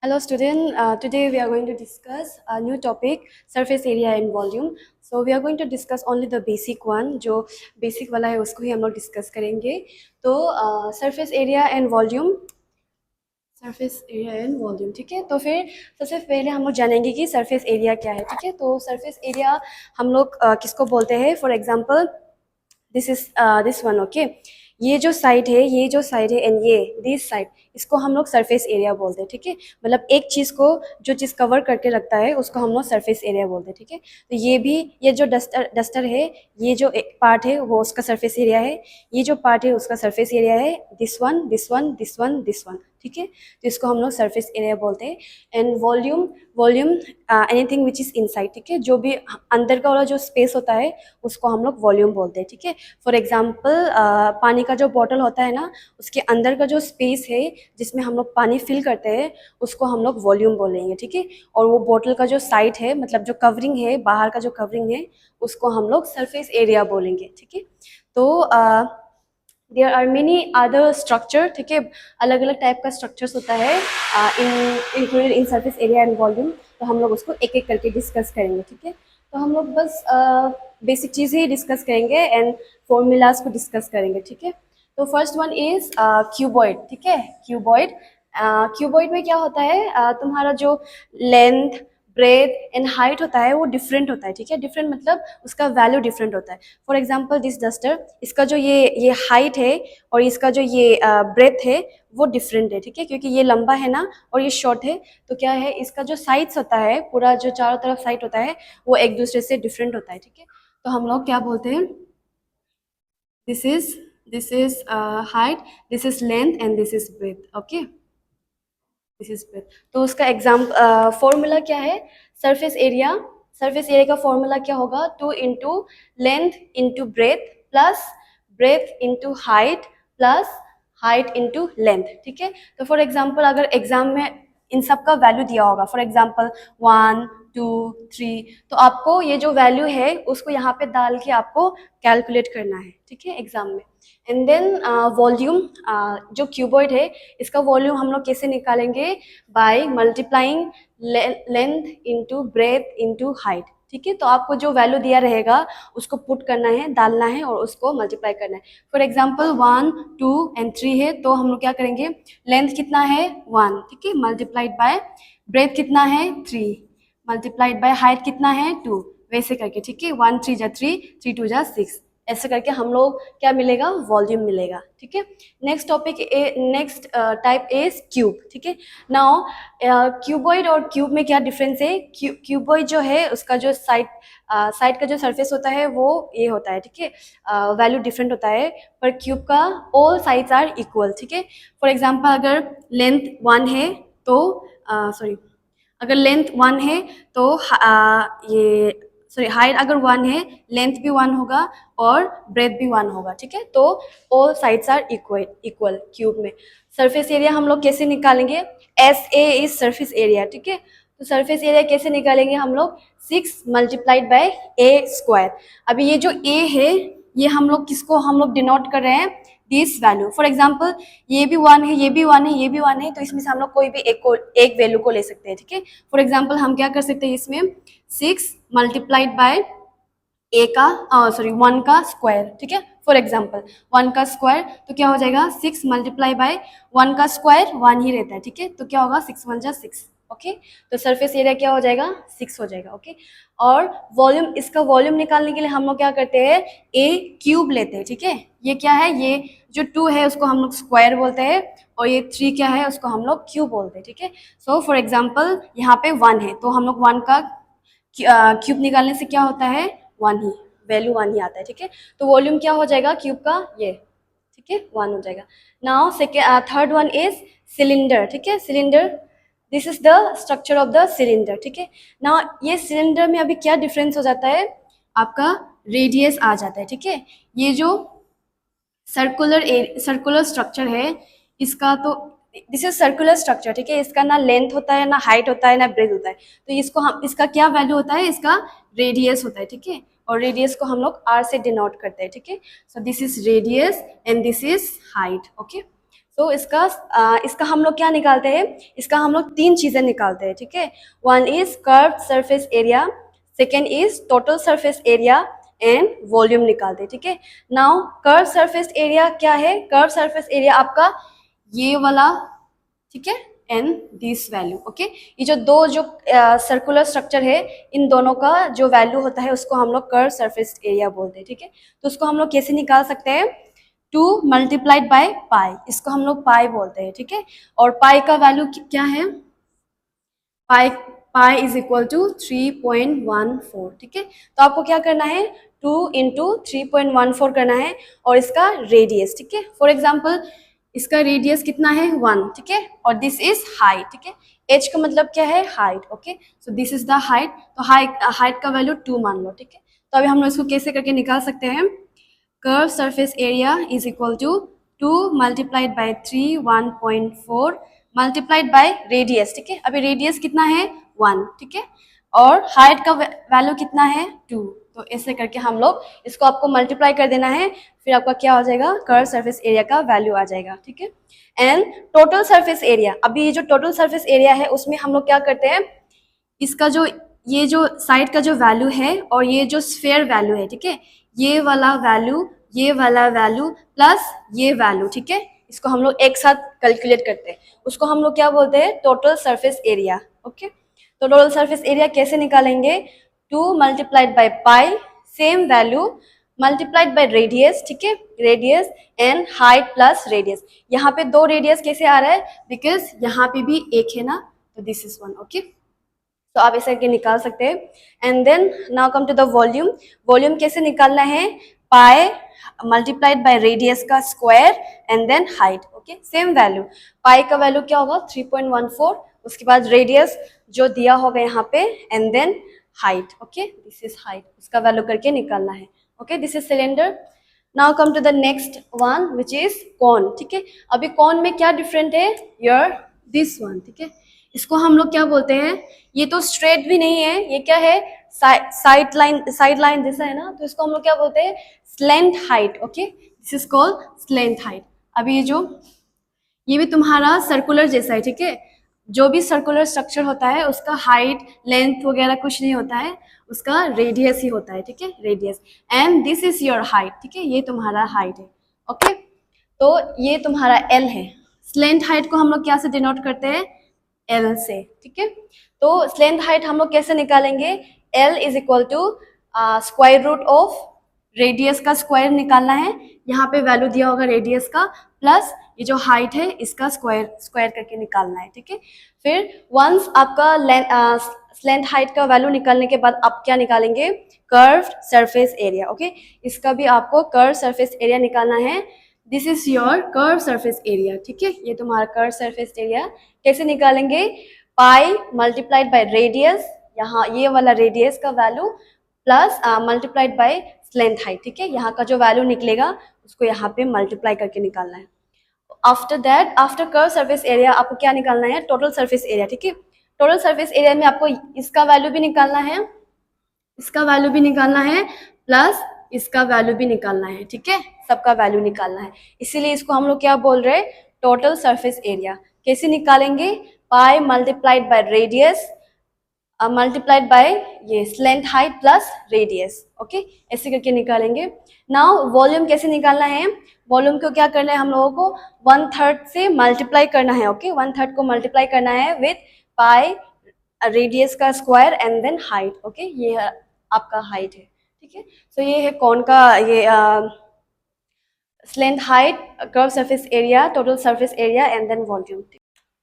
Hello student, today we are going to discuss a new topic, surface area and volume. So we are going to discuss only the basic one, जो basic वाला है उसको ही हम लोग discuss करेंगे. तो surface area and volume, surface area and volume. ठीक है, तो फिर सबसे पहले हम लोग जानेंगे कि सरफेस एरिया क्या है. ठीक है, तो सरफेस एरिया हम लोग किसको बोलते हैं. For example this is this one. Okay, ये जो साइड है, ये जो साइड है एंड ये दिस साइड, इसको हम लोग सरफेस एरिया बोलते हैं. ठीक है, मतलब एक चीज़ को जो चीज़ कवर करके रखता है उसको हम लोग सरफेस एरिया बोलते हैं. ठीक है, तो ये भी, ये जो डस्टर है, ये जो एक पार्ट है वो उसका सरफेस एरिया है, ये जो पार्ट है उसका सरफेस एरिया है, this one this one this one this one. ठीक है, तो इसको हम लोग सरफेस एरिया बोलते हैं. And volume, volume anything which is inside. ठीक है, जो भी अंदर का वाला जो स्पेस होता है उसको हम लोग वॉल्यूम बोलते हैं. ठीक है, फॉर एग्जाम्पल पानी का जो बॉटल होता है ना, उसके अंदर का जो स्पेस है जिसमें हम लोग पानी फिल करते हैं उसको हम लोग वॉल्यूम बोलेंगे. ठीक है, और वो बॉटल का जो साइड है, मतलब जो कवरिंग है, बाहर का जो कवरिंग है, उसको हम लोग सरफेस एरिया बोलेंगे. ठीक है, तो there are many other structure. ठीक है, अलग अलग टाइप का स्ट्रक्चर्स होता है included in surface area and volume. तो हम लोग उसको एक एक करके डिस्कस करेंगे. ठीक है, तो हम लोग बस बेसिक चीज़ ही डिस्कस करेंगे एंड फॉर्मूलाज को डिस्कस करेंगे. ठीक है, तो फर्स्ट वन इज क्यूबॉइड. ठीक है, क्यूबॉइड. क्यूबॉइड में क्या होता है, तुम्हारा जो लेंथ, ब्रेथ एंड हाइट होता है वो डिफरेंट होता है. ठीक है, डिफरेंट मतलब उसका वैल्यू डिफरेंट होता है. फॉर एग्जांपल दिस डस्टर, इसका जो ये हाइट है और इसका जो ये ब्रेथ है वो डिफरेंट है. ठीक है, क्योंकि ये लंबा है ना और ये शॉर्ट है, तो क्या है, इसका जो साइड्स होता है, पूरा जो चारों तरफ साइड होता है वो एक दूसरे से डिफरेंट होता है. ठीक है, तो हम लोग क्या बोलते हैं, this is height, this is length and this is breadth. Okay, this is breadth. तो उसका एग्जाम फॉर्मूला क्या है, सरफेस एरिया. सरफेस एरिया का फॉर्मूला क्या होगा, 2 into length into breadth plus breadth into height plus height into length. ठीक है, तो फॉर एग्जाम्पल अगर एग्जाम में इन सब का वैल्यू दिया होगा, फॉर एग्जाम्पल 1 2 3, तो आपको ये जो वैल्यू है उसको यहाँ पे डाल के आपको कैलकुलेट करना है. ठीक है, एग्जाम में. एंड देन वॉल्यूम, जो क्यूबॉइड है इसका वॉल्यूम हम लोग कैसे निकालेंगे, by multiplying length into breath into height. ठीक है, तो आपको जो वैल्यू दिया रहेगा उसको पुट करना है, डालना है और उसको मल्टीप्लाई करना है. फॉर एग्जाम्पल 1 2 एंड 3 है, तो हम लोग क्या करेंगे, लेंथ कितना है 1, ठीक है, मल्टीप्लाइड बाय ब्रेथ कितना है 3, मल्टीप्लाइड बाय हाइट कितना है 2, वैसे करके. ठीक है, 1 3 जा 3, 3 2 जा 6, ऐसे करके हम लोग क्या मिलेगा, वॉल्यूम मिलेगा. ठीक है, next topic, next type is cube. ठीक है, नाउ क्यूबॉइड और क्यूब में क्या डिफरेंस है. क्यूबॉइड जो है उसका जो साइड का जो सरफेस होता है वो ये होता है. ठीक है, वैल्यू डिफरेंट होता है, पर क्यूब का ऑल साइड्स आर इक्वल. ठीक है, फॉर एग्जांपल अगर लेंथ 1 है तो सॉरी, अगर लेंथ 1 है तो ये सॉरी हाइट अगर 1 है, लेंथ भी 1 होगा और ब्रेथ भी 1 होगा. ठीक है, तो all sides are equal equal cube में. सरफेस एरिया हम लोग कैसे निकालेंगे, S A is surface area. ठीक है, तो सरफेस एरिया कैसे निकालेंगे हम लोग, 6 मल्टीप्लाइड बाय ए स्क्वायर. अभी ये जो ए है ये हम लोग किसको हम लोग डिनोट कर रहे हैं, दिस वैल्यू. फॉर एग्जाम्पल ये भी 1 है, ये भी 1 है, ये भी 1 है, तो इसमें से हम लोग कोई भी एक वैल्यू को ले सकते हैं. ठीक है, फॉर एग्जाम्पल हम क्या कर सकते हैं इसमें, 6 मल्टीप्लाइड बाय ए का सॉरी 1 का स्क्वायर. ठीक है, फॉर एग्जाम्पल 1 का स्क्वायर, तो क्या हो जाएगा, 6 मल्टीप्लाई बाय 1 का स्क्वायर 1 ही रहता है. ठीक है, तो क्या होगा, 6 1 जा 6. ओके, तो सरफेस एरिया क्या हो जाएगा, 6 हो जाएगा. ओके, और वॉल्यूम, इसका वॉल्यूम निकालने के लिए हम लोग क्या करते हैं, ए क्यूब लेते हैं. ठीक है, ये क्या है, ये जो 2 है उसको हम लोग स्क्वायर बोलते हैं और ये 3 क्या है उसको हम लोग क्यूब बोलते हैं. ठीक है, सो फॉर एग्जाम्पल यहाँ पे 1 है तो हम लोग 1 का क्यूब निकालने से क्या होता है, 1 ही, वैल्यू 1 ही आता है. ठीक है, तो वॉल्यूम क्या हो जाएगा क्यूब का, ये. ठीक है, 1 हो जाएगा. Now second third one is cylinder. ठीक है, cylinder, this is the structure of the cylinder. ठीक है, नाउ ये सिलेंडर में अभी क्या डिफरेंस हो जाता है, आपका रेडियस आ जाता है. ठीक है, ये जो सर्कुलर स्ट्रक्चर है इसका, तो दिस इज सर्कुलर स्ट्रक्चर. ठीक है, इसका ना लेंथ होता है, ना हाइट होता है, ना ब्रेथ होता है, तो इसको हम, इसका क्या वैल्यू होता है, इसका रेडियस होता है. ठीक है, और रेडियस को हम लोग आर से डिनोट करते हैं. ठीक है, so this is radius and this is height. Okay, तो इसका हम लोग क्या निकालते हैं, इसका हम लोग 3 चीजें निकालते हैं, ठीक है। One is curved surface area, second is total surface area and volume निकालते हैं, ठीक है। नाउ कर्व सरफेस एरिया क्या है, कर्व सरफेस एरिया आपका ये वाला, ठीक है, एंड दिस वैल्यू, ओके। ये जो दो जो सर्कुलर स्ट्रक्चर है, इन दोनों का जो वैल्यू होता है उसको हम लोग कर्व सरफेस एरिया बोलते हैं, ठीक है। तो उसको हम लोग कैसे निकाल सकते हैं, 2 मल्टीप्लाइड बाय पाई, इसको हम लोग पाई बोलते हैं, ठीक है। और पाई का वैल्यू क्या है, पाई पाई इज इक्वल टू 3.14, ठीक है। तो आपको क्या करना है, 2 इंटू 3.14 करना है, और इसका रेडियस, ठीक है। फॉर एग्जाम्पल इसका रेडियस कितना है 1, ठीक है, और दिस इज हाइट, ठीक है। एच का मतलब क्या है, height, okay. So this is the height, तो हाइट का वैल्यू 2 मान लो, ठीक है। तो अभी हम लोग इसको कैसे करके निकाल सकते हैं, curved surface area is equal to 2 multiplied by 3 1.4 multiplied by radius, ठीक है। अभी रेडियस कितना है 1, ठीक है, और हाइट का वैल्यू कितना है 2। तो ऐसे करके हम लोग इसको आपको मल्टीप्लाई कर देना है, फिर आपका क्या हो जाएगा, कर्व सरफेस एरिया का वैल्यू आ जाएगा, ठीक है। एंड टोटल सरफेस एरिया, अभी ये जो टोटल सरफेस एरिया है उसमें हम लोग क्या करते हैं, इसका जो ये जो साइड का जो वैल्यू है और ये जो स्फेयर वैल्यू है, ठीक है, ये वाला वैल्यू, ये वाला वैल्यू प्लस ये वैल्यू, ठीक है, इसको हम लोग एक साथ कैलकुलेट करते हैं, उसको हम लोग क्या बोलते हैं, टोटल सरफेस एरिया, ओके। तो टोटल सरफेस एरिया कैसे निकालेंगे, 2 multiplied by pi, same value multiplied by radius, ठीक है, radius and height plus radius. यहाँ पे 2 रेडियस कैसे आ रहा है, बिकॉज यहाँ पे भी एक है ना, तो दिस इज 1, ओके। तो आप ऐसे करके निकाल सकते हैं। And then now come to the volume, volume कैसे निकालना है, पाई मल्टीप्लाइड बाय रेडियस का square and then height, okay, same value. Pi का वैल्यू क्या होगा 3.14, उसके बाद रेडियस जो दिया होगा यहाँ पे and then height, okay, this is height, उसका वैल्यू करके निकालना है, okay. This is cylinder. Now come to the next one which is cone, ठीक है। अभी कोन में क्या डिफरेंट है, योर दिस वन, ठीक है, इसको हम लोग क्या बोलते हैं, ये तो स्ट्रेट भी नहीं है, ये क्या है, साइड लाइन जैसा है ना, तो इसको हम लोग क्या बोलते हैं, slant height, okay, this is called slant height. अभी ये भी तुम्हारा सर्कुलर जैसा है, ठीक है, जो भी सर्कुलर स्ट्रक्चर होता है उसका हाइट लेंथ वगैरह कुछ नहीं होता है, उसका रेडियस ही होता है, ठीक है, radius. And this is your height, ठीक है, ये तुम्हारा हाइट है, ओके। तो ये तुम्हारा एल है, स्लेंट हाइट को हम लोग क्या से डिनोट करते हैं, एल से, ठीक है। तो स्लेंथ हाइट हम लोग कैसे निकालेंगे, L is equal to square root of radius का स्क्वायर निकालना है, यहाँ पे वैल्यू दिया होगा रेडियस का, प्लस ये जो हाइट है इसका स्क्वायर करके निकालना है, ठीक है। फिर वंस आपका स्लेंथ हाइट का वैल्यू निकालने के बाद आप क्या निकालेंगे, कर्व्ड सरफेस एरिया, ओके। इसका भी आपको कर्व सरफेस एरिया निकालना है, this is your curve surface area, ठीक है, ये तुम्हारा कर्व सरफेस एरिया। कैसे निकालेंगे, पाई मल्टीप्लाइड बाय रेडियस, यहाँ ये वाला रेडियस का value plus multiplied by slant height, ठीक है, यहाँ का जो वैल्यू निकलेगा उसको यहाँ पे मल्टीप्लाई करके निकालना है। After that, after curve surface area आपको क्या निकालना है, टोटल सरफेस एरिया, ठीक है। टोटल सरफेस एरिया में आपको इसका वैल्यू भी निकालना है, इसका वैल्यू भी निकालना है, प्लस इसका वैल्यू भी निकालना है, ठीक है, सबका वैल्यू निकालना है, इसीलिए इसको हम लोग क्या बोल रहे हैं, टोटल सरफेस एरिया। कैसे निकालेंगे, पाई multiplied by radius multiplied by ये slant height plus radius, okay, ऐसे करके निकालेंगे। नाउ वॉल्यूम कैसे निकालना है, वॉल्यूम को क्या करना है, हम लोगों को 1/3 से मल्टीप्लाई करना है, ओके, 1/3 को मल्टीप्लाई करना है विथ पाई रेडियस का square and then height, okay, ये आपका हाइट है, ठीक है। सो ये है कौन का ये slant height, curve surface area, total surface area and then volume.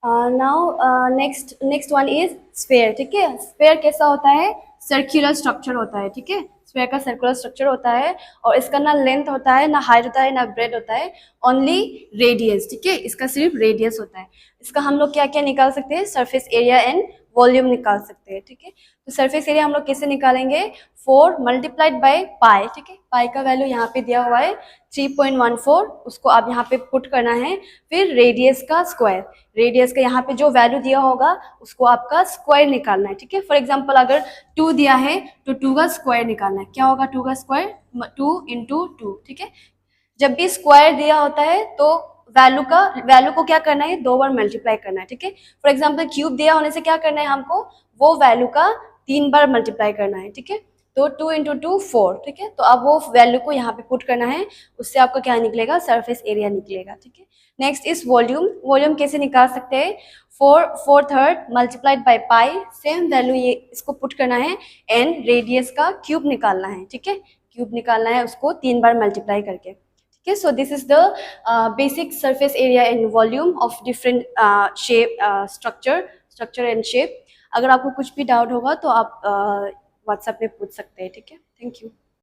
Now next one is sphere, ठीक है। स्फेयर कैसा होता है, सर्कुलर स्ट्रक्चर होता है, ठीक है, स्फेयर का सर्कुलर स्ट्रक्चर होता है, और इसका ना लेंथ होता है, ना हाइट होता है, ना ब्रेड होता है, ओनली रेडियस, ठीक है, इसका सिर्फ रेडियस होता है। इसका हम लोग क्या क्या निकाल सकते हैं, सरफेस एरिया एंड वॉल्यूम निकाल सकते हैं, ठीक है। तो सरफेस एरिया हम लोग कैसे निकालेंगे, 4 मल्टीप्लाइड बाय पाई, ठीक है, पाई का वैल्यू यहाँ पे दिया हुआ है 3.14, उसको आप यहाँ पे पुट करना है, फिर रेडियस का स्क्वायर, रेडियस का यहाँ पे जो वैल्यू दिया होगा उसको आपका स्क्वायर निकालना है, ठीक है। फॉर एग्जांपल अगर 2 दिया है तो 2 का स्क्वायर निकालना है, क्या होगा 2 का स्क्वायर, 2 × 2, ठीक है। जब भी स्क्वायर दिया होता है तो वैल्यू को क्या करना है, 2 बार मल्टीप्लाई करना है, ठीक है। फॉर एग्जाम्पल क्यूब दिया होने से क्या करना है हमको, वो वैल्यू का 3 बार मल्टीप्लाई करना है, ठीक है। तो 2 इंटू 2 4, ठीक है। तो अब वो वैल्यू को यहाँ पे पुट करना है, उससे आपका क्या निकलेगा, सरफेस एरिया निकलेगा, ठीक है। Next is volume. वॉल्यूम कैसे निकाल सकते हैं, 4/4 multiplied by pi, same value ये इसको पुट करना है, एंड रेडियस का क्यूब निकालना है, ठीक है। क्यूब निकालना है उसको 3 बार मल्टीप्लाई करके, ठीक है। So this is the basic surface area and volume of different shape, structure and shape. अगर आपको कुछ भी डाउट होगा तो आप व्हाट्सएप पे पूछ सकते हैं, ठीक है। Thank you.